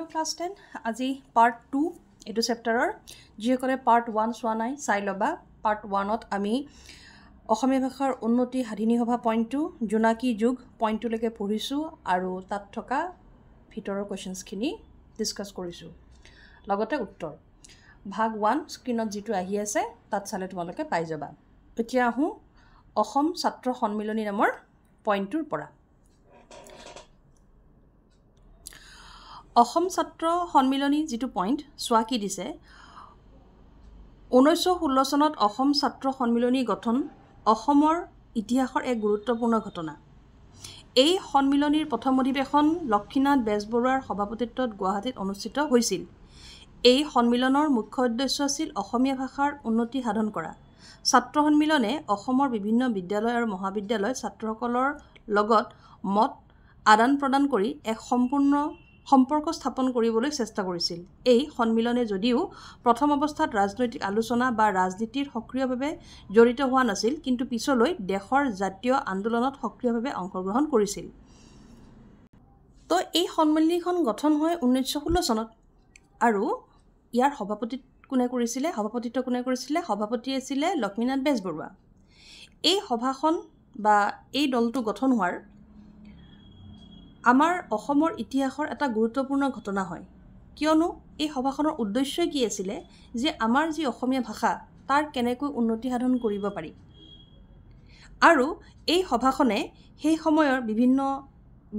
Hello class 10 আজি part 2 এটো চেপ্টাৰৰ যিসকলে part 1 চোৱা নাই চাই লবা part 1 ত আমি অসমীয়া ভাষাৰ উন্নতি হাধিনী সভা পইণ্টটো জোনাকী যুগ পইণ্টটো লৈকে পঢ়িছো আৰু তাত থকা ভিতৰৰ কোৱেশ্চনছ খিনি ডিসকাস কৰিছো লগতে উত্তৰ ভাগ 1 স্ক্ৰিনত যেটো আহি আছে তাত চালে তোমালোকে পাই যাবা এতিয়া আহো অসম ছাত্ৰ সন্মিলনী নামৰ পইণ্টটোৰ পৰা অসম ছাত্ৰ সন্মিলনী যেটো পইণ্ট সোৱা কি দিছে 1916 চনত অসম ছাত্ৰ সন্মিলনী গঠন অসমৰ ইতিহাসৰ এক গুৰুত্বপূৰ্ণ ঘটনা এই সন্মিলনীৰ প্ৰথম অধিৱেশন লক্ষ্মীনাথ বেজবৰুৱাৰ সভাপতিত্বত গুৱাহাটীত অনুষ্ঠিত হৈছিল এই সন্মিলনৰ মুখ্য উদ্দেশ্য আছিল অসমীয়া ভাষাৰ উন্নতি সাধন কৰা ছাত্ৰ সন্মিলনে অসমৰ বিভিন্ন বিদ্যালয় আৰু মহাবিদ্যালয় ছাত্ৰসকলৰ লগত মত আদান প্ৰদান কৰি এক সম্পৰ্ক স্থাপন কৰিবলৈ চেষ্টা কৰিছিল এই সন্মিলনে যদিও প্ৰথম অৱস্থাত ৰাজনৈতিক আলোচনা বা ৰাজনীতিৰ সক্ৰিয়ভাৱে জড়িত হোৱা নাছিল কিন্তু পিছলৈ দেশৰ জাতীয় আন্দোলনত সক্ৰিয়ভাৱে অংশগ্ৰহণ কৰিছিল তো এই সন্মিলনীখন গঠন হয় 1916 চনত আৰু ইয়াৰ সভাপতিত্ব কোনে কৰিছিলে সভাপতি আছিল লক্ষ্মীনাথ বেজবৰুৱা এই সভাখন বা এই দলটো গঠন হোৱাৰ আমাৰ অসমৰ ইতিহাসৰ এটা গুৰুত্বপূৰ্ণ ঘটনা হয় কিয়নো এই সভাখনৰ উদ্দেশ্য কি আছিল যে আমাৰ যি অসমীয়া ভাষা তাৰ কেনেকৈ উন্নতি সাধন কৰিব পাৰি আৰু এই সভাখনে সেই সময়ৰ বিভিন্ন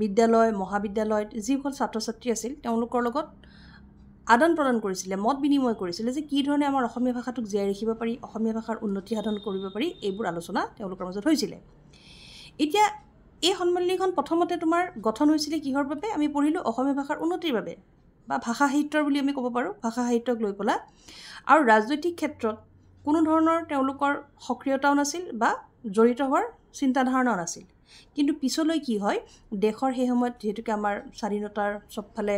বিদ্যালয় মহাবিদ্যালয়ত যিসকল ছাত্ৰ-ছাত্ৰী আছিল তেওঁলোকৰ লগত আদান প্ৰদান কৰিছিল মত বিনিময় কৰিছিল যে কি ধৰণে আমাৰ অসমীয়া ভাষাটোক জীয়াই ৰাখিব পাৰি অসমীয়া ভাষাৰ উন্নতি সাধন কৰিব পাৰি এইবোৰ আলোচনা তেওঁলোকৰ মাজত হৈছিল এতিয়া এই সন্মিলনীখন প্ৰথমতে তোমাৰ গঠন হৈছিল কিহৰ বাবে আমি পঢ়িলো অসমীয়া ভাষাৰ উন্নতিৰ বাবে বা ভাষা সাহিত্যৰ বুলি আমি ক'ব পাৰো ভাষা সাহিত্যক লৈ পলা আৰু ৰাজনৈতিক ক্ষেত্ৰত কোনো ধৰণৰ তেওঁলোকৰ সক্ৰিয়তাও নাছিল বা জড়িত হোৱাৰ চিন্তা ধাৰণাও নাছিল কিন্তু পিছলৈ কি হয় দেশৰ সেই সময়ত যেহেতুকে আমাৰ স্বাধীনতাৰ সবফালে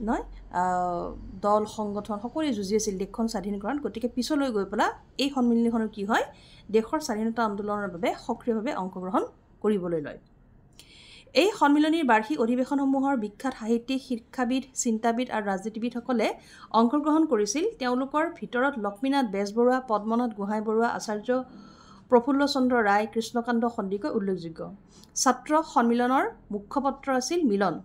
নহয় দল সংগঠন সকলোৱে যুঁজি আছিল দেশখন স্বাধীনকৰণ গতিকে পিছলৈ গৈ পলা এই সন্মিলনীখনৰ কি হয় দেশৰ স্বাধীনতা আন্দোলনৰ বাবে সক্ৰিয়ভাৱে অংশগ্ৰহণ কৰিবলৈ লয় এই সন্মিলনীৰ বাৰ্ষিক অধিৱেশনসমূহৰ বিখ্যাত সাহিত্যিক শিক্ষাবিদ চিন্তাবিদ আৰু ৰাজনীতিবিদসকলে অংশগ্ৰহণ কৰিছিল তেওঁলোকৰ ভিতৰত লক্ষ্মীনাথ বেজবৰুৱা পদ্মনাথ গোহাঁই বৰুৱা আচাৰ্য প্ৰফুল্ল চন্দ্ৰ ৰায় কৃষ্ণকান্ত সন্দিকৈ উল্লেখযোগ্য ছাত্ৰ সন্মিলনৰ মুখপত্ৰ আছিল মিলন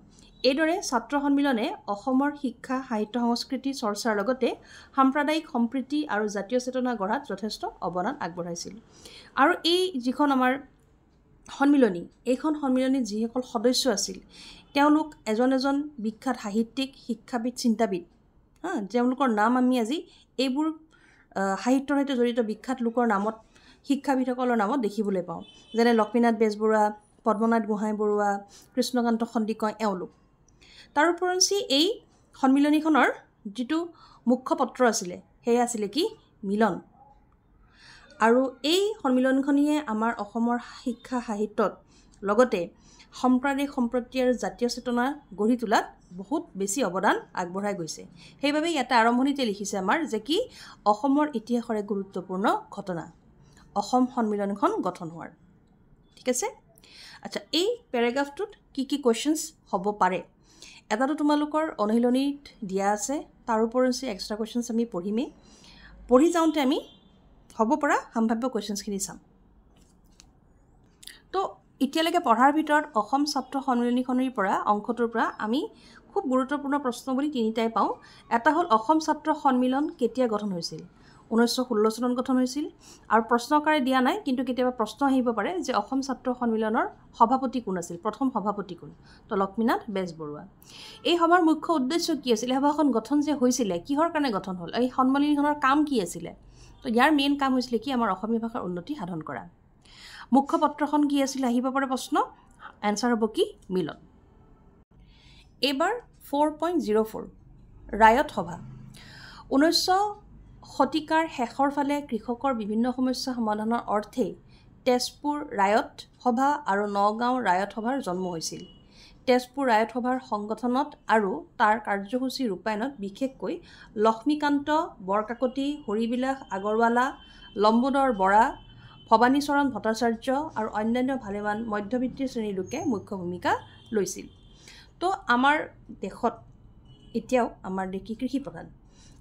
এইদৰে ছাত্ৰ সন্মিলনে অসমৰ শিক্ষা সাহিত্য সংস্কৃতি চৰ্চাৰ লগতে সাম্প্ৰদায়িক সম্প্ৰীতি আৰু জাতীয় চেতনা গঢ়াত যথেষ্ট অৱদান আগবঢ়াইছিল আৰু এই যিখন আমাৰ সন্মিলনী এইখন সন্মিলনীত যিসকল সদস্য আছিল তেওঁলোক এজন বিখ্যাত সাহিত্যিক শিক্ষাবিদ চিন্তাবিদ তেওঁলোকৰ নাম আমি আজি এইবোৰ সাহিত্যৰ সৈতে জড়িত বিখ্যাত লোকৰ নামত শিক্ষাবিদসকলৰ নামত দেখিবলৈ পাওঁ যেনে লক্ষ্মীনাথ বেজবৰুৱা পদ্মনাথ গোহাঁই বৰুৱা কৃষ্ণকান্ত সন্দিকৈ এওঁলোক তাৰোপৰঞ্চি এই সন্মিলনীখনৰ যিটো মুখপত্ৰ আছিল সেয়া আছিল কি মিলন আৰু এই সন্মিলনখনিয়ে আমাৰ অসমৰ শিক্ষা সাহিত্যত লগতে সাম্প্ৰদায়িক সম্প্ৰীতি আৰু জাতীয় চেতনা গঢ়ি তোলাত বহুত বেছি অৱদান আগবঢ়াই গৈছে সেইবাবে ইয়াতে আৰম্ভণিতে লিখিছে আমাৰ যে কি অসমৰ ইতিহাসৰ এক গুৰুত্বপূৰ্ণ ঘটনা অসম সন্মিলনখন গঠন হোৱাৰ ঠিক আছে আচ্ছা এই প্যাৰাগ্ৰাফটোত কি কোৱেশ্চনছ হ'ব পাৰে এটাটো তোমালোকৰ অনুশীলনীত দিয়া আছে তাৰ ওপৰঞ্চি এক্সট্ৰা কোৱেশ্চনছ আমি পঢ়ি যাওঁতে আমি হ'ব পৰা সম্ভাৱ্য কোৱেশ্চনছখিনি চাম তো এতিয়ালৈকে পঢ়াৰ ভিতৰত অসম ছাত্ৰ সন্মিলনীখনৰ পৰা অংশটোৰ পৰা আমি খুব গুৰুত্বপূৰ্ণ প্ৰশ্ন বুলি তিনিটাই পাওঁ এটা হ'ল অসম ছাত্ৰ সন্মিলন কেতিয়া গঠন হৈছিল 1916 চনত গঠন হৈছিল আৰু প্ৰশ্নকাৰে দিয়া নাই কিন্তু কেতিয়াবা প্ৰশ্ন আহিব পাৰে যে অসম ছাত্ৰ সন্মিলনৰ সভাপতি কোন আছিল প্ৰথম সভাপতি কোন তো লক্ষ্মীনাথ বেজবৰুৱা এই সভাৰ মুখ্য উদ্দেশ্য কি আছিল সভাখন গঠন যে হৈছিল কিহৰ কাৰণে গঠন হ'ল এই সন্মিলনীখনৰ কাম কি আছিল তো ইয়াৰ মেইন কাম হৈছিল কি আমাৰ অসমীয়া ভাষাৰ উন্নতি সাধন কৰা মুখপত্ৰখন কি আছিল আহিব পাৰে প্ৰশ্ন এনসাৰ হ'ব কি মিলন এবাৰ 4.04 ৰায়ত সভা 19 শতিকাৰ শেষৰ ফালে কৃষকৰ বিভিন্ন সমস্যা সমাধানৰ অৰ্থে তেজপুৰ ৰায়ত সভা আৰু নগাঁও ৰায়ত সভাৰ জন্ম হৈছিল তেজপুৰ ৰায়ত সভাৰ সংগঠনত আৰু তাৰ কাৰ্যসূচী ৰূপায়ণত বিশেষকৈ লক্ষ্মীকান্ত বৰকাকতি হৰিবিলাস আগৰৱালা লম্বোদৰ বৰা ভৱানীচৰণ ভট্টাচাৰ্য আৰু অন্যান্য ভালেমান মধ্যবিত্ত শ্ৰেণীৰ লোকে মুখ্য ভূমিকা লৈছিল তো আমাৰ দেশত এতিয়াও আমাৰ দেশ কৃষি প্ৰধান,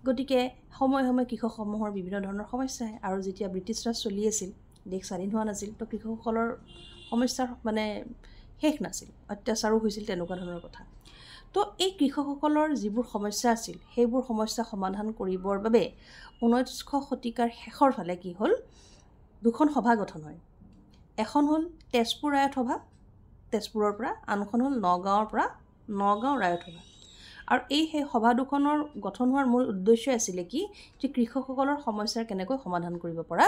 গতিকে সময়ে সময়ে কৃষকসমূহৰ বিভিন্ন ধৰণৰ সমস্যা আহে। আৰু যেতিয়া ব্ৰিটিছ ৰাজ চলি আছিল, দেশ স্বাধীন হোৱা নাছিল, তো কৃষকসকলৰ সমস্যাৰ মানে শেষ নাছিল, অত্যাচাৰো হৈছিল, তেনেকুৱা ধৰণৰ কথা। তো এই কৃষকসকলৰ যিবোৰ সমস্যা আছিল, সেইবোৰ সমস্যা সমাধান কৰিবৰ বাবে 19শ শতিকাৰ শেষৰ ফালে কি হ'ল, দুখন সভা গঠন হয়। এখন হ'ল তেজপুৰ ৰায়ত সভা, তেজপুৰৰ পৰা, আনখন হ'ল নগাঁৱৰ পৰা নগাঁও ৰায়ত সভা। আৰু সেই সভা দুখনৰ গঠন হোৱাৰ মূল উদ্দেশ্য আছিলে কি, যে কৃষকসকলৰ সমস্যাৰ কেনেকৈ সমাধান কৰিব পৰা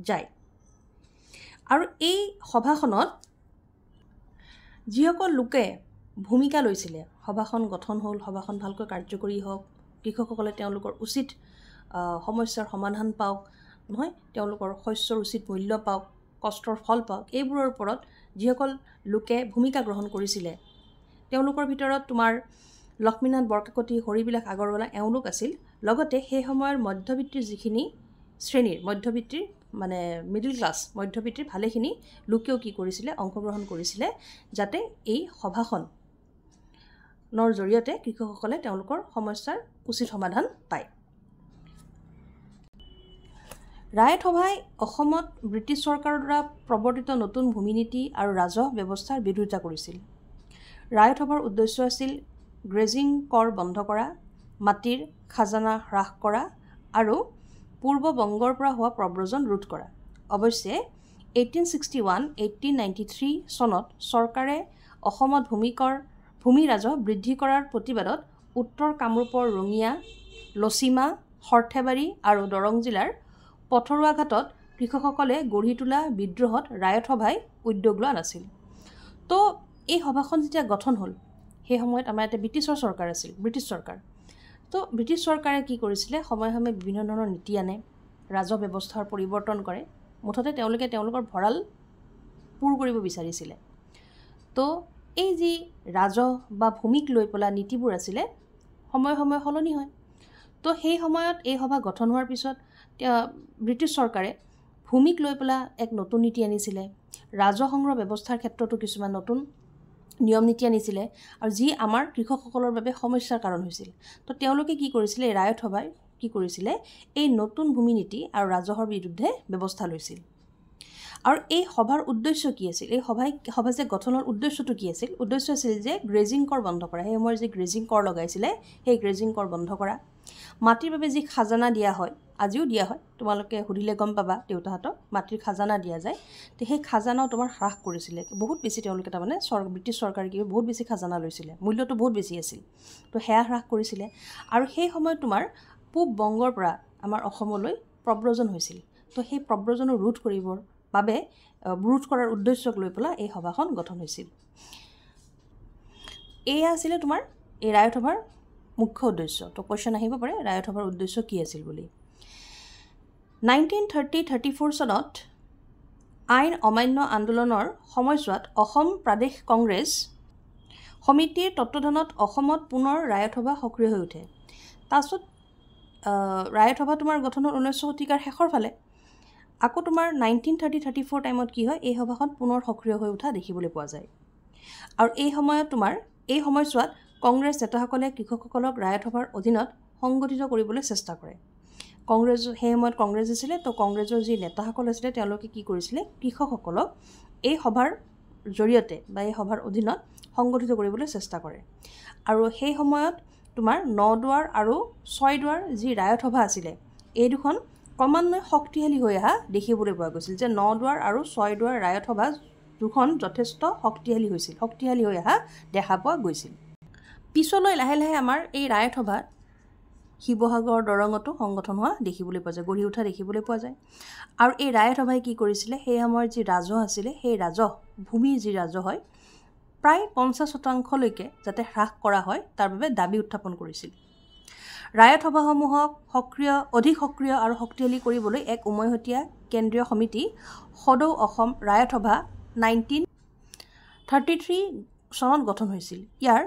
যায়। আৰু এই সভাখনত যিসকল লোকে ভূমিকা লৈছিলে, সভাখন গঠন হ'ল, সভাখন ভালকৈ কাৰ্যকৰী হওক, কৃষকসকলে তেওঁলোকৰ উচিত সমস্যাৰ সমাধান পাওক, নহয়, তেওঁলোকৰ শস্যৰ উচিত মূল্য পাওক, কষ্টৰ ফল পাওক, এইবোৰৰ ওপৰত যিসকল লোকে ভূমিকা গ্ৰহণ কৰিছিলে, তেওঁলোকৰ ভিতৰত তোমাৰ লক্ষ্মীনাথ বৰকাকতি, হৰিবিলাস আগৰৱালা এওঁলোক আছিল। লগতে সেই সময়ৰ মধ্যবিত্তিৰ যিখিনি শ্ৰেণীৰ, মধ্যবিত্তিৰ মানে মিডল ক্লাছ, মধ্যবিত্তিৰ ভালেখিনি লোকেও কি কৰিছিলে, অংশগ্ৰহণ কৰিছিলে, যাতে এই সভাখনৰ জৰিয়তে কৃষকসকলে তেওঁলোকৰ সমস্যাৰ উচিত সমাধান পায়। ৰায়ত সভাই অসমত ব্ৰিটিছ চৰকাৰৰ দ্বাৰা প্ৰৱৰ্তিত নতুন ভূমিনীতি আৰু ৰাজহ ব্যৱস্থাৰ বিৰোধিতা কৰিছিল। ৰায়ত সভাৰ উদ্দেশ্য আছিল গ্ৰেজিং কৰ বন্ধ কৰা, মাটিৰ খাজানা হ্ৰাস কৰা আৰু পূৰ্ব বংগৰ পৰা হোৱা প্ৰব্ৰজন ৰোধ কৰা। অৱশ্যে 1861-1893 চনত চৰকাৰে অসমত ভূমি ৰাজহ বৃদ্ধি কৰাৰ প্ৰতিবাদত উত্তৰ কামৰূপৰ ৰঙিয়া, লচিমা, সৰ্থেবাৰী আৰু দৰং জিলাৰ পথৰুৱা ঘাটত কৃষকসকলে গঢ়ি তোলা বিদ্ৰোহত ৰায়ত সভাই উদ্যোগ লোৱা নাছিল। তো এই সভাখন যেতিয়া গঠন হ'ল, সেই সময়ত আমাৰ এটা ব্ৰিটিছৰ চৰকাৰ আছিল, ব্ৰিটিছ চৰকাৰ। তো ব্ৰিটিছ চৰকাৰে কি কৰিছিলে, সময়ে সময়ে বিভিন্ন ধৰণৰ নীতি আনে, ৰাজহ ব্যৱস্থাৰ পৰিৱৰ্তন কৰে, মুঠতে তেওঁলোকে তেওঁলোকৰ ভঁৰাল পূৰ কৰিব বিচাৰিছিলে। তো এই যি ৰাজহ বা ভূমিক লৈ পেলাই নীতিবোৰ আছিলে, সময়ে সময়ে সলনি হয়। তো সেই সময়ত এই সভা গঠন হোৱাৰ পিছত ব্ৰিটিছ চৰকাৰে ভূমিক লৈ পেলাই এক নতুন নীতি আনিছিলে, ৰাজহ সংগ্ৰহ ব্যৱস্থাৰ ক্ষেত্ৰতো কিছুমান নতুন নিয়ম নীতি আনিছিলে, আৰু যি আমাৰ কৃষকসকলৰ বাবে সমস্যাৰ কাৰণ হৈছিল। তো তেওঁলোকে কি কৰিছিলে, ৰায়ত সভাই কি কৰিছিলে, এই নতুন ভূমি নীতি আৰু ৰাজহৰ বিৰুদ্ধে ব্যৱস্থা লৈছিল। আৰু এই সভাৰ উদ্দেশ্য কি আছিল, এই সভা যে গঠনৰ উদ্দেশ্যটো কি আছিল, উদ্দেশ্য আছিল যে গ্ৰেজিং কৰ বন্ধ কৰা, সেই সময়ৰ যি গ্ৰেজিং কৰ লগাইছিলে, সেই গ্ৰেজিং কৰ বন্ধ কৰা, মাটিৰ বাবে যি খাজানা দিয়া হয়, আজিও দিয়া হয়, তোমালোকে সুধিলে গম পাবা, দেউতাহঁতক মাটিৰ খাজানা দিয়া যায়, তো সেই খাজানাও তোমাৰ হ্ৰাস কৰিছিলে, বহুত বেছি তেওঁলোকে তাৰমানে ব্ৰিটিছ চৰকাৰে কি বহুত বেছি খাজানা লৈছিলে, মূল্যটো বহুত বেছি আছিল, তো সেয়া হ্ৰাস কৰিছিলে। আৰু সেই সময়ত তোমাৰ পূব বংগৰ পৰা আমাৰ অসমলৈ প্ৰব্ৰজন হৈছিল, তো সেই প্ৰব্ৰজনো ৰোধ কৰিবৰ বাবে, ৰোধ কৰাৰ উদ্দেশ্যক লৈ পেলাই এই সভাখন গঠন হৈছিল। এয়া আছিলে তোমাৰ এই ৰায়ত সভাৰ মুখ্য উদ্দেশ্য। তো কুৱেশ্যন আহিব পাৰে, ৰায়ত সভাৰ উদ্দেশ্য কি আছিল বুলি। 1934 চনত আইন অমান্য আন্দোলনৰ সময়ছোৱাত অসম প্ৰদেশ কংগ্ৰেছ সমিতিৰ তত্ত্বাৱধানত অসমত পুনৰ ৰায়ত সভা সক্ৰিয় হৈ উঠে। তাৰপিছত ৰায়ত সভা তোমাৰ গঠনৰ 19শ শতিকাৰ শেষৰ ফালে আকৌ তোমাৰ 1934 টাইমত কি হয়, এই সভাখন পুনৰ সক্ৰিয় হৈ উঠা দেখিবলৈ পোৱা যায়। আৰু এই সময়ছোৱাত কংগ্ৰেছ নেতাসকলে কৃষকসকলক ৰায়ত সভাৰ অধীনত সংগঠিত কৰিবলৈ চেষ্টা কৰে। সেই সময়ত কংগ্ৰেছ আছিলে, তো কংগ্ৰেছৰ যি নেতাসকল আছিলে, তেওঁলোকে কি কৰিছিলে, কৃষকসকলক এই সভাৰ জৰিয়তে বা এই সভাৰ অধীনত সংগঠিত কৰিবলৈ চেষ্টা কৰে। আৰু সেই সময়ত তোমাৰ 9 দুৱাৰ আৰু 6 দুৱাৰ যি ৰায়ত সভা আছিলে, এই দুখন ক্ৰমান্বয়ে শক্তিশালী হৈ অহা দেখিবলৈ পোৱা গৈছিল, যে 9 দুৱাৰ আৰু 6 দুৱাৰ ৰায়ত সভা দুখন যথেষ্ট শক্তিশালী হৈ অহা দেখা পোৱা গৈছিল। পিছলৈ লাহে লাহে আমাৰ এই ৰায়ত সভা শিৱসাগৰ দৰঙতো সংগঠন হোৱা দেখিবলৈ পোৱা যায়, গঢ়ি উঠা দেখিবলৈ পোৱা যায়। আৰু এই ৰায়ত সভাই কি কৰিছিলে, সেই সময়ৰ যি ৰাজহ আছিলে, সেই ৰাজহ, ভূমিৰ যি ৰাজহ হয়, প্ৰায় 50% যাতে হ্ৰাস কৰা হয়, তাৰ বাবে দাবী উত্থাপন কৰিছিল। ৰায়ত সভাসমূহক অধিক সক্ৰিয় আৰু শক্তিশালী কৰিবলৈ এক উমৈহতীয়া কেন্দ্ৰীয় সমিতি সদৌ অসম ৰায়ত সভা 1933 চনত গঠন হৈছিল। ইয়াৰ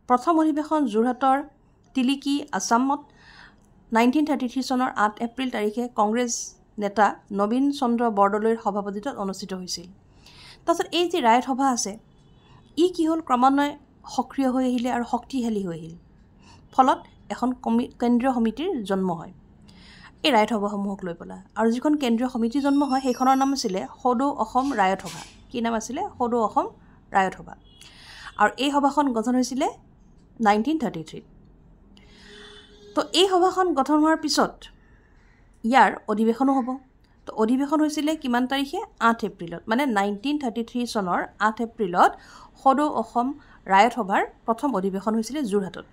প্ৰথম অধিৱেশন যোৰহাটৰ তিলিকি আছামত 1933 চনৰ 8 এপ্ৰিল তাৰিখে কংগ্ৰেছ নেতা নবীন চন্দ্ৰ বৰদলৈৰ সভাপতিত্বত অনুষ্ঠিত হৈছিল। তাৰপিছত এই যি ৰায়ত সভা আছে, ই কি হ'ল, ক্ৰমান্বয়ে সক্ৰিয় হৈ আহিলে আৰু শক্তিশালী হৈ আহিল। ফলত এখন কেন্দ্ৰীয় সমিতিৰ জন্ম হয় এই ৰায়ত সভাসমূহক লৈ পেলাই আৰু যিখন কেন্দ্ৰীয় সমিতি জন্ম হয় সেইখনৰ নাম আছিলে সদৌ অসম ৰায়ত সভা কি নাম আছিলে সদৌ অসম ৰায়ত সভা আৰু এই সভাখন গঠন হৈছিলে 1933 তো এই সভাখন গঠন হোৱাৰ পিছত ইয়াৰ অধিৱেশনো হ'ব তো অধিৱেশন হৈছিলে কিমান তাৰিখে 8 এপ্ৰিলত মানে 1933 চনৰ 8 এপ্ৰিলত সদৌ অসম ৰায়ত সভাৰ প্ৰথম অধিৱেশন হৈছিলে যোৰহাটত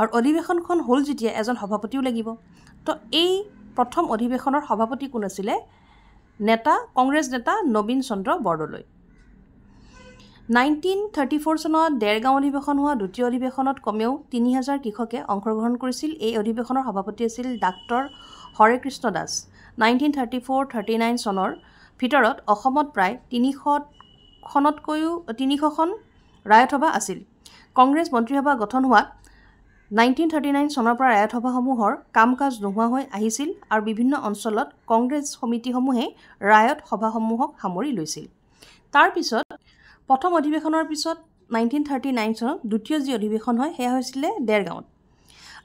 আৰু অধিৱেশনখন হ'ল যেতিয়া এজন সভাপতিও লাগিব তো এই প্ৰথম অধিৱেশনৰ সভাপতি কোন আছিলে কংগ্ৰেছ নেতা নবীন চন্দ্ৰ বৰদলৈ 1934 চনত দেৰগাঁও অধিৱেশন হোৱা দ্বিতীয় অধিৱেশনত কমেও 3000 কৃষকে অংশগ্ৰহণ কৰিছিল এই অধিৱেশনৰ সভাপতি আছিল ডাক্তৰ হৰেকৃষ্ণ দাস 1934-39 চনৰ ভিতৰত অসমত প্ৰায় 300খন ৰায়ত সভা আছিল কংগ্ৰেছ মন্ত্ৰীসভা গঠন হোৱাত 1939 চনৰ পৰা ৰায়ত সভাসমূহৰ কাম কাজ নোহোৱা হৈ আহিছিল আৰু বিভিন্ন অঞ্চলত কংগ্ৰেছ সমিতিসমূহে ৰায়ত সভাসমূহক সামৰি লৈছিল তাৰ পিছত প্ৰথম অধিৱেশনৰ পিছত 1939 চনত দ্বিতীয় যি অধিৱেশন হয় সেয়া হৈছিলে দেৰগাঁৱত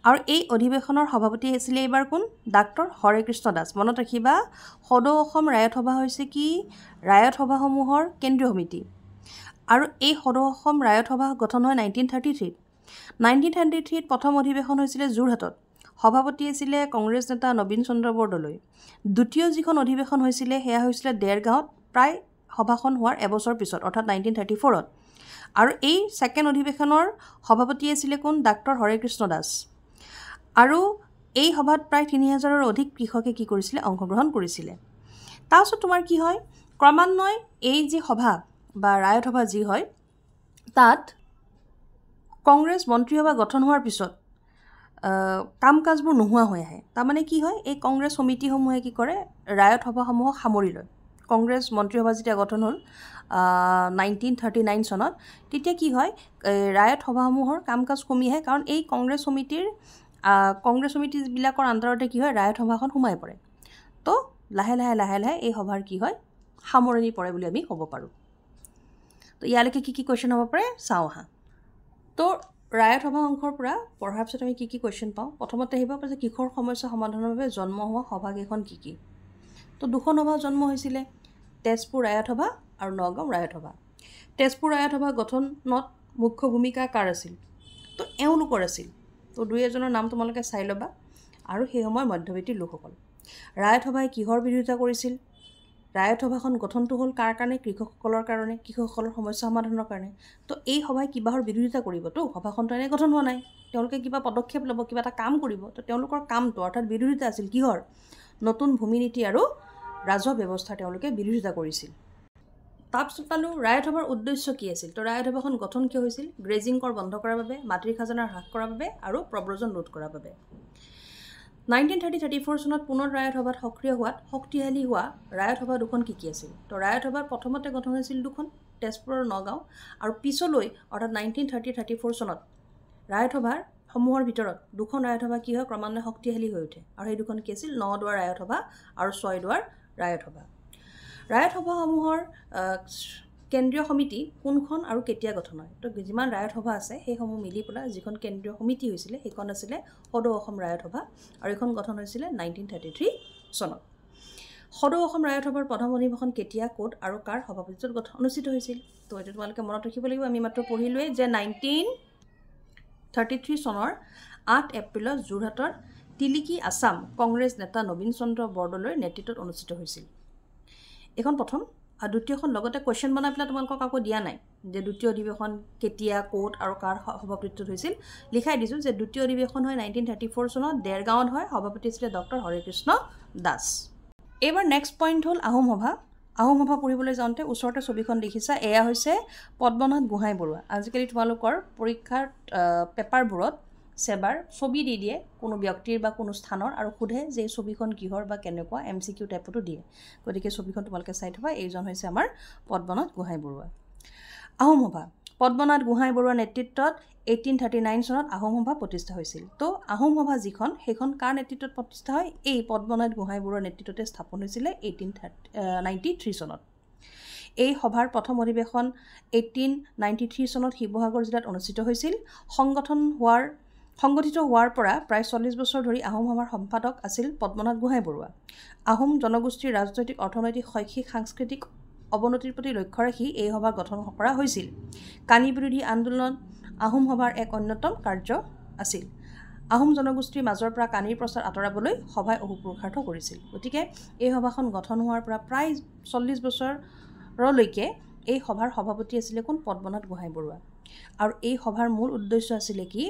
আৰু এই অধিৱেশনৰ সভাপতি আছিলে এইবাৰ কোন ডাক্তৰ হৰেকৃষ্ণ দাস মনত ৰাখিবা সদৌ অসম ৰায়ত সভা হৈছে কি ৰায়ত সভাসমূহৰ কেন্দ্ৰীয় সমিতি আৰু এই সদৌ অসম ৰায়ত সভা গঠন হয় 1933 প্ৰথম অধিৱেশন হৈছিলে যোৰহাটত সভাপতি আছিলে কংগ্ৰেছ নেতা নবীন চন্দ্ৰ বৰদলৈ দ্বিতীয় যিখন অধিৱেশন হৈছিলে সেয়া হৈছিলে দেৰগাঁৱত প্ৰায় সভাখন হোৱাৰ এবছৰ পিছত অৰ্থাৎ 1934ত আৰু এই ছেকেণ্ড অধিৱেশনৰ সভাপতি আছিলে কোন ডাক্তৰ হৰেকৃষ্ণ দাস আৰু এই সভাত প্ৰায় 3000ৰ অধিক কৃষকে কি কৰিছিলে অংশগ্ৰহণ কৰিছিলে তাৰপিছত তোমাৰ কি হয় ক্ৰমান্বয়ে এই যে সভা বা ৰায়ত সভা যি হয় তাত কংগ্ৰেছ মন্ত্ৰীসভা গঠন হোৱাৰ পিছত কাম কাজবোৰ নোহোৱা হৈ আহে তাৰমানে কি হয় এই কংগ্ৰেছ সমিতিসমূহে কি কৰে ৰায়ত সভাসমূহক সামৰি লয় কংগ্ৰেছ মন্ত্ৰীসভা যেতিয়া গঠন হ'ল 1939 চনত তেতিয়া কি হয় ৰায়ত সভাসমূহৰ কাম কাজ কমি আহে কাৰণ এই কংগ্ৰেছ সমিতিবিলাকৰ আণ্ডাৰতে কি হয় ৰায়ত সভাখন সোমাই পৰে তো লাহে লাহে এই সভাৰ কি হয় সামৰণি পৰে বুলি আমি ক'ব পাৰোঁ তো ইয়ালৈকে কি কুৱেশ্যন হ'ব পাৰে চাওঁ আহা তো ৰায়ত সভা অংশৰ পৰা পঢ়াৰ পিছত আমি কি কুৱেশ্যন পাওঁ প্ৰথমতে আহিব যে কিশোৰ সমস্যা সমাধানৰ বাবে জন্ম হোৱা সভাকেইখন কি তো দুখন সভা জন্ম হৈছিলে তেজপুৰ ৰায়ত সভা আৰু নগাঁও ৰায়ত সভা তেজপুৰ ৰায়ত সভা গঠনত মুখ্য ভূমিকা কাৰ আছিল তো এওঁলোকৰ আছিল তো দুই এজনৰ নাম তোমালোকে চাই ল'বা আৰু সেই সময়ৰ মধ্যবৰ্তী লোকসকল ৰায়ত সভাই কিহৰ বিৰোধিতা কৰিছিল ৰায়ত সভাখন গঠনটো হ'ল কাৰ কাৰণে কৃষকসকলৰ কাৰণে কৃষকসকলৰ সমস্যা সমাধানৰ কাৰণে তো এই সভাই কিবাহৰ বিৰোধিতা কৰিব তো সভাখনটো এনে গঠন হোৱা নাই তেওঁলোকে কিবা পদক্ষেপ ল'ব কিবা এটা কাম কৰিব তো তেওঁলোকৰ কামটো অৰ্থাৎ বিৰোধিতা আছিল কিহৰ নতুন ভূমি নীতি আৰু ৰাজহ ব্যৱস্থা তেওঁলোকে বিৰোধিতা কৰিছিল তাৰপিছত পালোঁ ৰায়ত সভাৰ উদ্দেশ্য কি আছিল তো ৰায়ত সভাখন গঠন কিয় হৈছিল গ্ৰেজিং কৰ বন্ধ কৰাৰ বাবে মাটিৰ খাজনা হ্ৰাস কৰাৰ বাবে আৰু প্ৰব্ৰজন ৰোধ কৰাৰ বাবে 1934 চনত পুনৰ ৰায়ত সভাত সক্ৰিয় হোৱাত শক্তিশালী হোৱা ৰায়ত সভা দুখন কি আছিল তো ৰায়ত সভাৰ প্ৰথমতে গঠন হৈছিল দুখন তেজপুৰ আৰু নগাঁও আৰু পিছলৈ অৰ্থাৎ 1934 চনত ৰায়ত সভাৰ সমূহৰ ভিতৰত দুখন ৰায়ত সভা কি হয় ক্ৰমান্বয়ে শক্তিশালী হৈ উঠে আৰু সেই দুখন কি আছিল 9 দুৱাৰ ৰায়ত সভা আৰু 6 দুৱাৰ ৰায়ত সভা ৰায়ত সভাসমূহৰ কেন্দ্ৰীয় সমিতি কোনখন আৰু কেতিয়া গঠন হয় তো যিমান ৰায়ত সভা আছে সেইসমূহ মিলি পেলাই যিখন কেন্দ্ৰীয় সমিতি হৈছিলে সেইখন আছিলে সদৌ অসম ৰায়ত সভা আৰু এইখন গঠন হৈছিলে 1933 চনত সদৌ অসম ৰায়ত সভাৰ প্ৰথম অধিৱেশন কেতিয়া ক'ত আৰু কাৰ সভাপতিত্বত অনুষ্ঠিত হৈছিল তো এইটো তোমালোকে মনত ৰাখিব লাগিব আমি মাত্ৰ পঢ়িলোৱে যে 1933 চনৰ 8 এপ্ৰিলত যোৰহাটৰ তিলিকি আছাম কংগ্ৰেছ নেতা নবীন চন্দ্ৰ বৰদলৈৰ নেতৃত্বত অনুষ্ঠিত হৈছিল এখন প্ৰথম আৰু দ্বিতীয়খন লগতে কুৱেশ্যন বনাই পেলাই তোমালোকক আকৌ দিয়া নাই যে দ্বিতীয় অধিৱেশন কেতিয়া ক'ত আৰু কাৰ সভাপতিত্বত হৈছিল লিখাই দিছোঁ যে দ্বিতীয় অধিৱেশন হয় 1934 চনত দেৰগাঁৱত হয় সভাপতি আছিলে ডক্টৰ হৰেকৃষ্ণ দাস এইবাৰ নেক্সট পইণ্ট হ'ল আহোম সভা পঢ়িবলৈ যাওঁতে ওচৰতে ছবিখন দেখিছা এয়া হৈছে পদ্মনাথ গোহাঁই বৰুৱা আজিকালি তোমালোকৰ পৰীক্ষাৰ পেপাৰবোৰত সেবাৰ ছবি দি দিয়ে কোনো ব্যক্তিৰ বা কোনো স্থানৰ আৰু সোধে যে ছবিখন কিহৰ বা কেনেকুৱা MCQ টাইপতো দিয়ে গতিকে ছবিখন তোমালোকে চাই থবা এইজন হৈছে আমাৰ পদ্মনাথ গোহাঁই বৰুৱা আহোম সভা পদ্মনাথ গোহাঁই বৰুৱাৰ নেতৃত্বত 1839 চনত আহোম সভা প্ৰতিষ্ঠা হৈছিল তো আহোম সভা যিখন সেইখন কাৰ নেতৃত্বত প্ৰতিষ্ঠা হয় এই পদ্মনাথ গোহাঁই বৰুৱাৰ নেতৃত্বতে স্থাপন হৈছিলে 1893 চনত এই সভাৰ প্ৰথম অধিৱেশন 1893 চনত শিৱসাগৰ জিলাত অনুষ্ঠিত হৈছিল সংগঠন হোৱাৰ সংগঠিত হোৱাৰ পৰা প্ৰায় 40 বছৰ ধৰি আহোম সভাৰ সম্পাদক আছিল পদ্মনাথ গোহাঁই বৰুৱা। আহোম জনগোষ্ঠীৰ ৰাজনৈতিক, অৰ্থনৈতিক, শৈক্ষিক, সাংস্কৃতিক অৱনতিৰ প্ৰতি লক্ষ্য ৰাখি এই সভা গঠন কৰা হৈছিল। কানি বিৰোধী আন্দোলন আহোম সভাৰ এক অন্যতম কাৰ্য আছিল। আহোম জনগোষ্ঠীৰ মাজৰ পৰা কানিৰ প্ৰচাৰ আঁতৰাবলৈ সভাই অহোপুৰুষাৰ্থ কৰিছিল। গতিকে এই সভাখন গঠন হোৱাৰ পৰা প্ৰায় 40 বছৰলৈকে এই সভাৰ সভাপতি আছিলে কোন? পদ্মনাথ গোহাঁই বৰুৱা। আৰু এই সভাৰ মূল উদ্দেশ্য আছিলে কি?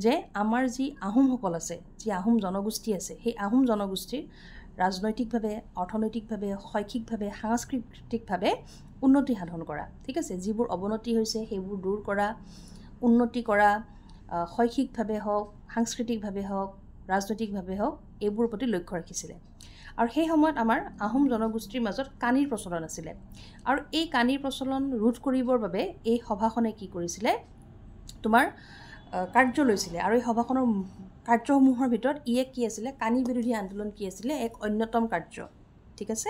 যে আমাৰ যি আহোমসকল আছে, যি আহোম জনগোষ্ঠী আছে, সেই আহোম জনগোষ্ঠীৰ ৰাজনৈতিকভাৱে, অৰ্থনৈতিকভাৱে, শৈক্ষিকভাৱে, সাংস্কৃতিকভাৱে উন্নতি সাধন কৰা। ঠিক আছে, যিবোৰ অৱনতি হৈছে সেইবোৰ দূৰ কৰা, উন্নতি কৰা, শৈক্ষিকভাৱে হওক, সাংস্কৃতিকভাৱে হওক, ৰাজনৈতিকভাৱে হওক, এইবোৰৰ প্ৰতি লক্ষ্য ৰাখিছিলে। আৰু সেই সময়ত আমাৰ আহোম জনগোষ্ঠীৰ মাজত কানিৰ প্ৰচলন আছিলে। আৰু এই কানিৰ প্ৰচলন ৰোধ কৰিবৰ বাবে এই সভাখনে কি কৰিছিলে? তোমাৰ কাৰ্য লৈছিলে। আৰু এই সভাখনৰ কাৰ্যসমূহৰ ভিতৰত এক কি আছিলে? কানি বিৰোধী আন্দোলন কি আছিলে? এক অন্যতম কাৰ্য। ঠিক আছে।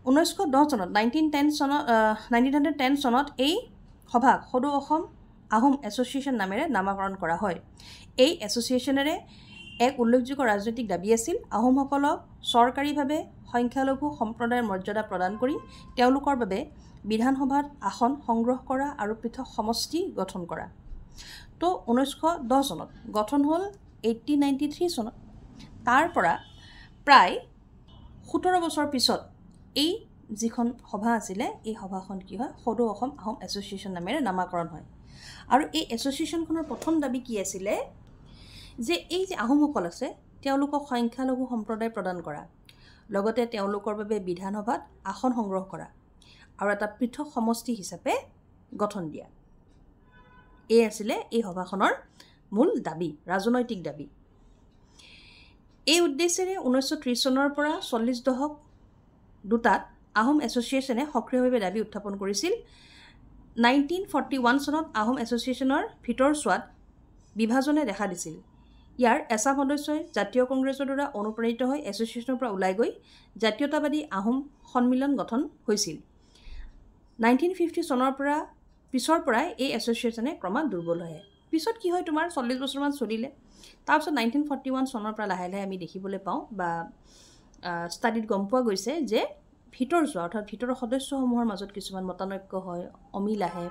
1910 চনত 1910 চনত এই সভাক সদৌ অসম আহোম এছ'চিয়েশ্যন নামেৰে নামাকৰণ কৰা হয়। এই এছ'চিয়েশ্যনেৰে এক উল্লেখযোগ্য ৰাজনৈতিক দাবী আছিল আহোমসকলক চৰকাৰীভাৱে সংখ্যালঘু সম্প্ৰদায়ৰ মৰ্যাদা প্ৰদান কৰি তেওঁলোকৰ বাবে বিধানসভাত আসন সংগ্ৰহ কৰা আৰু পৃথক সমষ্টি গঠন কৰা। তো 1910 চনত গঠন হ'ল 1893 চনত। তাৰ পৰা প্ৰায় 17 বছৰ পিছত এই যিখন সভা আছিলে, এই সভাখন কি হয়? সদৌ অসম আহোম এছ'চিয়েশ্যন নামেৰে নামাকৰণ হয়। আৰু এই এছ'চিয়েশ্যনখনৰ প্ৰথম দাবী কি আছিলে? যে এই যে আহোমসকল আছে তেওঁলোকক সংখ্যালঘু সম্প্ৰদায় প্ৰদান কৰা, লগতে তেওঁলোকৰ বাবে বিধানসভাত আসন সংগ্ৰহ কৰা আৰু এটা পৃথক সমষ্টি হিচাপে গঠন দিয়া। এই আছিলে এই সভাখনৰ মূল দাবী, ৰাজনৈতিক দাবী। এই উদ্দেশ্যেৰে 1930 চনৰ পৰা 40 দশক দুটাত আহোম এছ'চিয়েশ্যনে সক্ৰিয়ভাৱে দাবী উত্থাপন কৰিছিল। 1941 চনত আহোম এছ'চিয়েশ্যনৰ ভিতৰচোৱাত বিভাজনে দেখা দিছিল। ইয়াৰ এচাম সদস্যই জাতীয় কংগ্ৰেছৰ দ্বাৰা অনুপ্ৰাণিত হৈ এছ'চিয়েশ্যনৰ পৰা ওলাই গৈ জাতীয়তাবাদী আহোম সন্মিলন গঠন হৈছিল। 1950 চনৰ পৰা পিছৰ পৰাই এই এছ'চিয়েশ্যনে ক্ৰমাৎ দুৰ্বল হয়। পিছত কি হয়? তোমাৰ 40 বছৰমান চলিলে। তাৰপিছত 1941 চনৰ পৰা লাহে লাহে আমি দেখিবলৈ পাওঁ বা ষ্টাডিত গম পোৱা গৈছে যে ভিতৰচোৱা অৰ্থাৎ ভিতৰৰ সদস্যসমূহৰ মাজত কিছুমান মতানৈক্য হয়, অমিল আহে,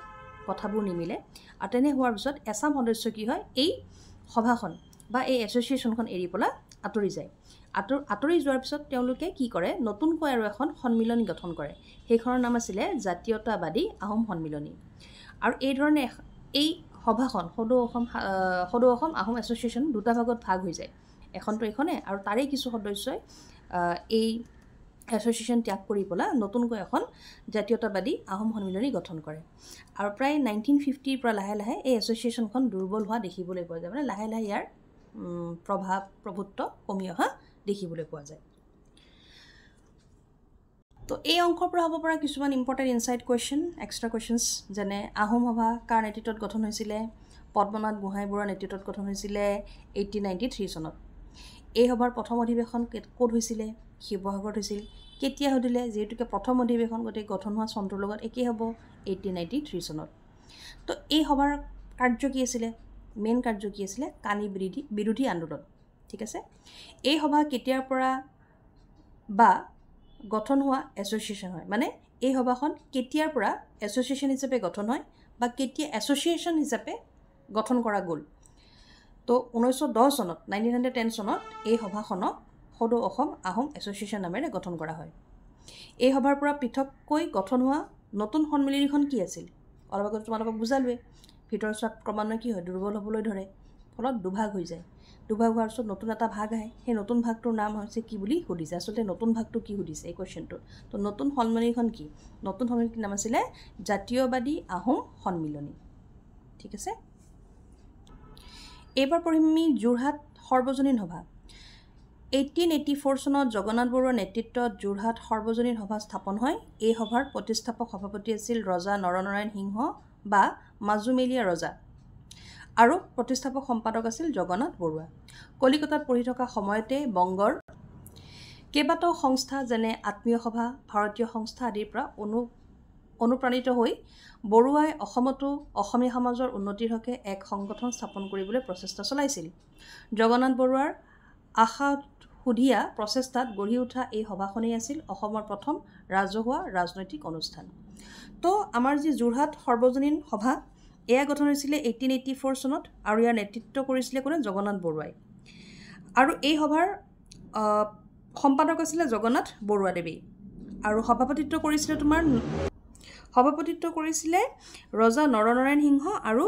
কথাবোৰ নিমিলে। আৰু তেনে হোৱাৰ পিছত এচাম সদস্য কি হয়? এই সভাখন বা এই এছ'চিয়েশ্যনখন এৰি পেলাই আঁতৰি যায়। আঁতৰি যোৱাৰ পিছত তেওঁলোকে কি কৰে? নতুনকৈ আৰু এখন সন্মিলনী গঠন কৰে। সেইখনৰ নাম আছিলে জাতীয়তাবাদী আহোম সন্মিলনী। আৰু এই ধৰণে এই সভাখন সদৌ অসম আহোম এছ'চিয়েশ্যন দুটা ভাগত ভাগ হৈ যায়। এখনটো এইখনে, আৰু তাৰেই কিছু সদস্যই এই এছ'চিয়েশ্যন ত্যাগ কৰি পেলাই নতুনকৈ এখন জাতীয়তাবাদী আহোম সন্মিলনী গঠন কৰে। আৰু প্ৰায় 1950 পৰা লাহে লাহে এই এছ'চিয়েশ্যনখন দুৰ্বল হোৱা দেখিবলৈ পোৱা যায়। মানে লাহে লাহে ইয়াৰ প্ৰভুত্ব কমি অহা দেখিবলৈ পোৱা যায়। তো এই অংশৰ পৰা হ'ব পৰা কিছুমান important insight question, extra questions, যেনে আহোম সভা কাৰ নেতৃত্বত গঠন হৈছিলে? পদ্মনাথ গোহাঁই বৰুৱাৰ নেতৃত্বত গঠন হৈছিলে 1893 চনত। এই সভাৰ প্ৰথম অধিৱেশন ক'ত হৈছিলে? শিৱসাগৰত হৈছিল। কেতিয়া হৈছিলে? যিহেতুকে প্ৰথম অধিৱেশন, গতিকে গঠন হোৱা চনটোৰ লগত একেই হ'ব, 1893 চনত। তো এই সভাৰ কাৰ্য কি আছিলে? মেইন কাৰ্য কি আছিলে? কানি বিৰোধী আন্দোলন। ঠিক আছে। এই সভা কেতিয়াৰ পৰা বা গঠন হোৱা এছ'চিয়েশ্যন হয়? মানে এই সভাখন কেতিয়াৰ পৰা এছ'চিয়েশ্যন হিচাপে গঠন হয় বা কেতিয়া এছ'চিয়েশ্যন হিচাপে গঠন কৰা গ'ল? তো 1910 চনত 1910 চনত এই সভাখনক সদৌ অসম আহোম এছ'চিয়েশ্যন নামেৰে গঠন কৰা হয়। এই সভাৰ পৰা পৃথককৈ গঠন হোৱা নতুন সন্মিলনীখন কি আছিল? অলপ আগত তোমালোকক বুজালোৱে। ভিতৰচোৱাত ক্ৰমান্বয়ে কি হয়? দুৰ্বল হ'বলৈ ধৰে, ফলত দুভাগ হৈ যায়। দুভাগ হোৱাৰ পিছত নতুন এটা ভাগ আহে। সেই নতুন ভাগটোৰ নাম হৈছে কি বুলি সুধিছে? আচলতে নতুন ভাগটো কি সুধিছে এই কুৱেশ্যনটোত? তো নতুন সন্মিলনীখন কি? নতুন সন্মিলনীৰ নাম আছিলে জাতীয়বাদী আহোম সন্মিলনী। ঠিক আছে। এইবাৰ পঢ়িম আমি যোৰহাট সৰ্বজনীন সভা। 1884 চনত জগন্নাথ বৰুৱাৰ নেতৃত্বত যোৰহাট সৰ্বজনীন সভা স্থাপন হয়। এই সভাৰ প্ৰতিষ্ঠাপক সভাপতি আছিল ৰজা নৰনাৰায়ণ সিংহ বা মাজুমেলীয়া ৰজা, আৰু প্ৰতিষ্ঠাপক সম্পাদক আছিল জগন্নাথ বৰুৱা। কলিকতাত পঢ়ি থকা সময়তে বংগৰ কেইবাটাও সংস্থা যেনে আত্মীয় সভা, ভাৰতীয় সংস্থা আদিৰ পৰা অনুপ্ৰাণিত হৈ বৰুৱাই অসমতো অসমীয়া সমাজৰ উন্নতিৰ হকে এক সংগঠন স্থাপন কৰিবলৈ প্ৰচেষ্টা চলাইছিল। জগন্নাথ বৰুৱাৰ আশাসুধীয়া প্ৰচেষ্টাত গঢ়ি উঠা এই সভাখনেই আছিল অসমৰ প্ৰথম ৰাজহুৱা ৰাজনৈতিক অনুষ্ঠান। তো আমাৰ যি যোৰহাট সৰ্বজনীন সভা এয়া গঠন হৈছিলে 1884 চনত আৰু ইয়াৰ নেতৃত্ব কৰিছিলে কোনে? জগন্নাথ বৰুৱাই। আৰু এই সভাৰ সম্পাদক আছিলে জগন্নাথ বৰুৱাদেৱে আৰু সভাপতিত্ব কৰিছিলে ৰজা নৰনাৰায়ণ সিংহ আৰু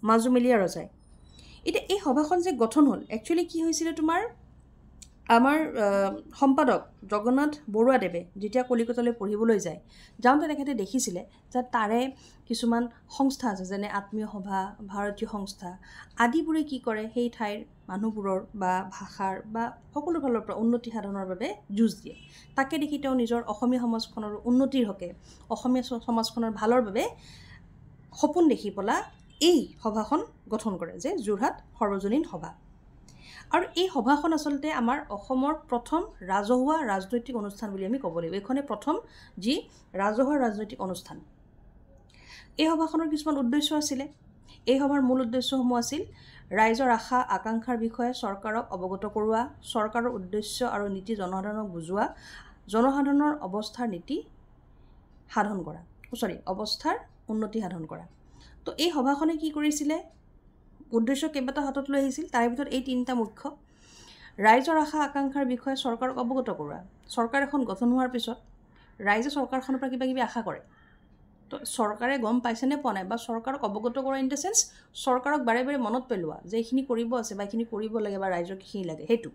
মাজুমলীয়া ৰজাই। এতিয়া এই সভাখন যে গঠন হ'ল একচুৱেলি কি হৈছিলে তোমাৰ আমাৰ সম্পাদক জগন্নাথ বৰুৱাদেৱে যেতিয়া কলিকতালৈ পঢ়িবলৈ যায় যাওঁতে তেখেতে দেখিছিলে যে তাৰে কিছুমান সংস্থা আছে যেনে আত্মীয় সভা, ভাৰতীয় সংস্থা আদিবোৰে কি কৰে সেই ঠাইৰ মানুহবোৰৰ বা ভাষাৰ বা সকলো ফালৰ পৰা উন্নতি সাধনৰ বাবে যুঁজ দিয়ে। তাকে দেখি তেওঁ নিজৰ অসমীয়া সমাজখনৰ উন্নতিৰ হকে অসমীয়া সমাজখনৰ ভালৰ বাবে সপোন দেখি পেলাই এই সভাখন গঠন কৰে যে যোৰহাট সৰ্বজনীন সভা। আৰু এই সভাখন আচলতে আমাৰ অসমৰ প্ৰথম ৰাজহুৱা ৰাজনৈতিক অনুষ্ঠান বুলি আমি ক'ব লাগিব। এইখনে প্ৰথম যি ৰাজহুৱা ৰাজনৈতিক অনুষ্ঠান। এই সভাখনৰ কিছুমান উদ্দেশ্য আছিলে। এই সভাৰ মূল উদ্দেশ্যসমূহ আছিল ৰাইজৰ আশা আকাংক্ষাৰ বিষয়ে চৰকাৰক অৱগত কৰোৱা, চৰকাৰৰ উদ্দেশ্য আৰু নীতি জনসাধাৰণক বুজোৱা, জনসাধাৰণৰ অৱস্থাৰ উন্নতি সাধন কৰা। তো এই সভাখনে কি কৰিছিলে? উদ্দেশ্য কেইবাটা হাতত লৈ আহিছিল। তাৰে ভিতৰত এই তিনিটা মুখ্য। ৰাইজৰ আশা আকাংক্ষাৰ বিষয়ে চৰকাৰক অৱগত কৰোৱা। চৰকাৰ এখন গঠন হোৱাৰ পিছত ৰাইজে চৰকাৰখনৰ পৰা কিবা কিবি আশা কৰে। তো চৰকাৰে গম পাইছেনে পোৱা নাই বা চৰকাৰক অৱগত কৰা ইন দ্য চেন্স চৰকাৰক বাৰে বাৰে মনত পেলোৱা যে এইখিনি কৰিব আছে বা এইখিনি কৰিব লাগে বা ৰাইজক এইখিনি লাগে। সেইটো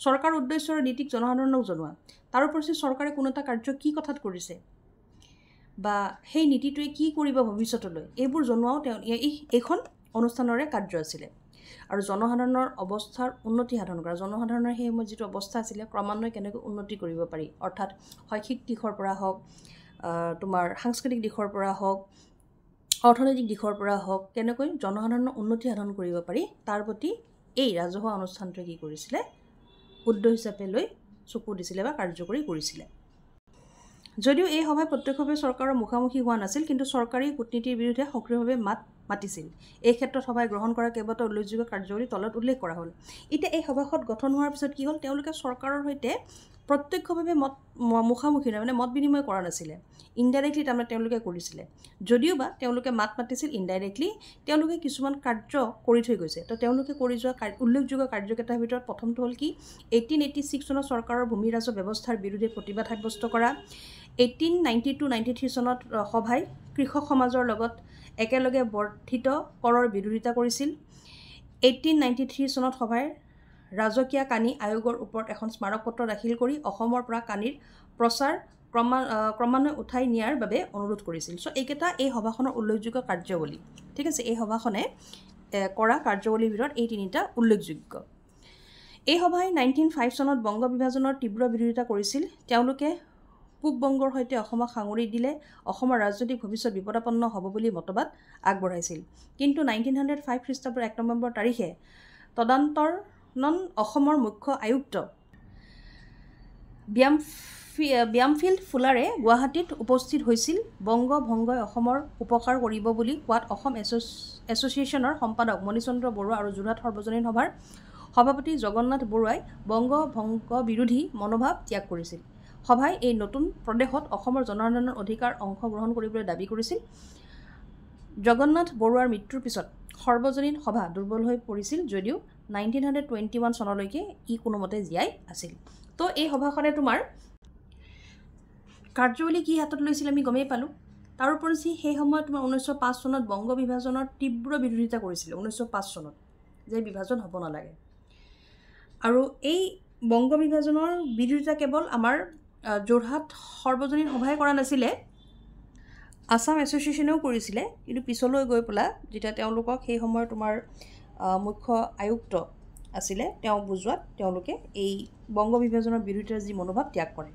চৰকাৰৰ উদ্দেশ্য আৰু নীতিক জনসাধাৰণক জনোৱা। তাৰোপৰি চৰকাৰে কোনো এটা কাৰ্য কি কথাত কৰিছে বা সেই নীতিটোৱে কি কৰিব ভৱিষ্যতলৈ এইবোৰ জনোৱাও এইখন অনুষ্ঠানৰে কাৰ্য আছিলে। আৰু জনসাধাৰণৰ অৱস্থাৰ উন্নতি সাধন কৰা। জনসাধাৰণৰ সেই সময়ত যিটো অৱস্থা আছিলে ক্ৰমান্বয়ে কেনেকৈ উন্নতি কৰিব পাৰি, অৰ্থাৎ শৈক্ষিক দিশৰ পৰা হওক, তোমাৰ সাংস্কৃতিক দিশৰ পৰা হওক, অৰ্থনৈতিক দিশৰ পৰা হওক, কেনেকৈ জনসাধাৰণৰ উন্নতি সাধন কৰিব পাৰি তাৰ প্ৰতি এই ৰাজহুৱা অনুষ্ঠানটোৱে কি কৰিছিলে? উদ্দেশ্য হিচাপে লৈ চকু দিছিলে বা কাৰ্যকৰী কৰিছিলে। যদিও এই সভাই প্ৰত্যক্ষভাৱে চৰকাৰৰ মুখামুখি হোৱা নাছিল, কিন্তু চৰকাৰী কূটনীতিৰ বিৰুদ্ধে সক্ৰিয়ভাৱে মাতিছিল। এই ক্ষেত্ৰত সভাই গ্ৰহণ কৰা কেইবাটাও উল্লেখযোগ্য কাৰ্যাৱলী তলত উল্লেখ কৰা হ'ল। এতিয়া এই সভাখন গঠন হোৱাৰ পিছত কি হ'ল? তেওঁলোকে চৰকাৰৰ সৈতে প্ৰত্যক্ষভাৱে মুখামুখি নহয়, মত বিনিময় কৰা নাছিলে। ইনডাইৰেক্টলি তাৰমানে তেওঁলোকে কৰিছিলে। যদিও বা তেওঁলোকে মাতিছিল ইনডাইৰেক্টলি, তেওঁলোকে কিছুমান কাৰ্য কৰি থৈ গৈছে। তো তেওঁলোকে কৰি যোৱা উল্লেখযোগ্য কাৰ্যকেইটাৰ ভিতৰত প্ৰথমটো হ'ল কি? 1886 চনত চৰকাৰৰ ভূমি ৰাজহ ব্যৱস্থাৰ বিৰুদ্ধে প্ৰতিবাদ সাব্যস্ত কৰা। 1892-93 চনত সভাই কৃষক সমাজৰ লগত একেলগে বৰ্ধিত কৰৰ বিৰোধিতা কৰিছিল। 1893 চনত সভাই ৰাজকীয় কানি আয়োগৰ ওপৰত এখন স্মাৰকপত্ৰ দাখিল কৰি অসমৰ পৰা কানিৰ প্ৰচাৰ ক্ৰমান্বয়ে উঠাই নিয়াৰ বাবে অনুৰোধ কৰিছিল। চ' এইকেইটা এই সভাখনৰ উল্লেখযোগ্য কাৰ্যাৱলী। ঠিক আছে, এই সভাখনে কৰা কাৰ্যাৱলীৰ ভিতৰত এই তিনিটা উল্লেখযোগ্য। এই সভাই 1905 চনত বংগ বিভাজনৰ তীব্ৰ বিৰোধিতা কৰিছিল। তেওঁলোকে পূব বংগৰ সৈতে অসমক সাঙুৰি দিলে অসমৰ ৰাজনৈতিক ভৱিষ্যত বিপদাপন্ন হ'ব বুলি মতবাদ আগবঢ়াইছিল। কিন্তু 1905 খ্ৰীষ্টাব্দৰ 1 নৱেম্বৰ তাৰিখে তদান্তৰন অসমৰ মুখ্য আয়ুক্ত ব্যামফিল্ড ফুলাৰে গুৱাহাটীত উপস্থিত হৈছিল। বংগ ভংগই অসমৰ উপকাৰ কৰিব বুলি কোৱাত অসম এছ'চিয়েশ্যনৰ সম্পাদক মণিচন্দ্ৰ বৰুৱা আৰু যোৰহাট সৰ্বজনীন সভাৰ সভাপতি জগন্নাথ বৰুৱাই বংগ ভংগ বিৰোধী মনোভাৱ ত্যাগ কৰিছিল। সভাই এই নতুন প্ৰদেশত অসমৰ জনসাধাৰণৰ অধিকাৰ অংশগ্ৰহণ কৰিবলৈ দাবী কৰিছিল। জগন্নাথ বৰুৱাৰ মৃত্যুৰ পিছত সৰ্বজনীন সভা দুৰ্বল হৈ পৰিছিল যদিও 1921 চনলৈকে ই কোনোমতে জীয়াই আছিল। তো এই সভাখনে তোমাৰ কাৰ্যাৱলী কি হাতত লৈছিল আমি গমেই পালোঁ। তাৰোপৰি সেই সময়ত তোমাৰ 1905 চনত বংগ বিভাজনৰ তীব্ৰ বিৰোধিতা কৰিছিল। 1905 চনত যে বিভাজন হ'ব নালাগে। আৰু এই বংগ বিভাজনৰ বিৰোধিতা কেৱল আমাৰ যোৰহাট সৰ্বজনীন সভাই কৰা নাছিলে, আছাম এছ'চিয়েশ্যনেও কৰিছিলে। কিন্তু পিছলৈ গৈ পেলাই যেতিয়া তেওঁলোকক সেই সময়ৰ তোমাৰ মুখ্য আয়ুক্ত আছিলে তেওঁ বুজোৱাত তেওঁলোকে এই বংগ বিভাজনৰ বিৰোধিতাৰ যি মনোভাৱ ত্যাগ কৰে।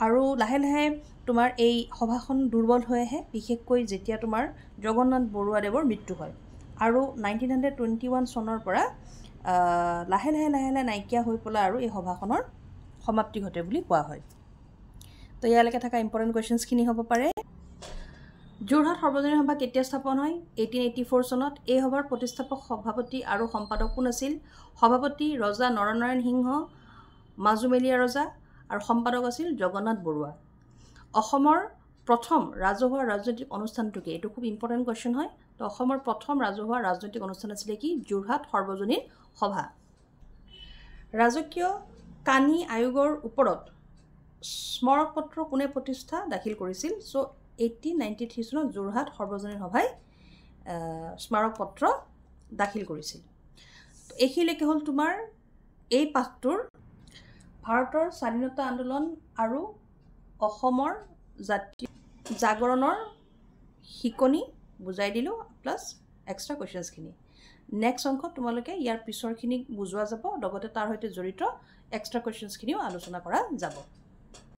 আৰু লাহে লাহে তোমাৰ এই সভাখন দুৰ্বল হৈ আহে, বিশেষকৈ যেতিয়া তোমাৰ জগন্নাথ বৰুৱাদেৱৰ মৃত্যু হয়। আৰু 1921 চনৰ পৰা লাহে লাহে নাইকিয়া হৈ পেলাই আৰু এই সভাখনৰ সমাপ্তি ঘটে বুলি কোৱা হয়। তো ইয়ালৈকে থকা ইম্পৰ্টেণ্ট কুৱেশ্যনছখিনি হ'ব পাৰে। যোৰহাট সৰ্বজনীন সভা কেতিয়া স্থাপন হয়? 1884 চনত। এই সভাৰ প্ৰতিষ্ঠাপক সভাপতি আৰু সম্পাদক কোন আছিল? সভাপতি ৰজা নৰনাৰায়ণ সিংহ মাজুমেলীয়া ৰজা আৰু সম্পাদক আছিল জগন্নাথ বৰুৱা। অসমৰ প্ৰথম ৰাজহুৱা ৰাজনৈতিক অনুষ্ঠানটো কি? এইটো খুব ইম্পৰ্টেণ্ট কুৱেশ্যন হয়। তো অসমৰ প্ৰথম ৰাজহুৱা ৰাজনৈতিক অনুষ্ঠান আছিলে কি? যোৰহাট সৰ্বজনীন সভা। ৰাজকীয় কানি আয়োগৰ ওপৰত স্মাৰক পত্ৰ কোনে দাখিল কৰিছিল? চ' 1893 চনত যোৰহাট সৰ্বজনীন সভাই স্মাৰক পত্ৰ দাখিল কৰিছিল। এইখিনিলৈকে হ'ল তোমাৰ এই পাঠটোৰ ভাৰতৰ স্বাধীনতা আন্দোলন আৰু অসমৰ জাতীয় জাগৰণৰ শিকনি বুজাই দিলোঁ প্লাছ এক্সট্ৰা কুৱেশ্যনছখিনি। নেক্সট অংশত তোমালোকে ইয়াৰ পিছৰখিনি বুজোৱা যাব, লগতে তাৰ সৈতে জড়িত এক্সট্ৰা কুৱেশ্যনছখিনিও আলোচনা কৰা যাব।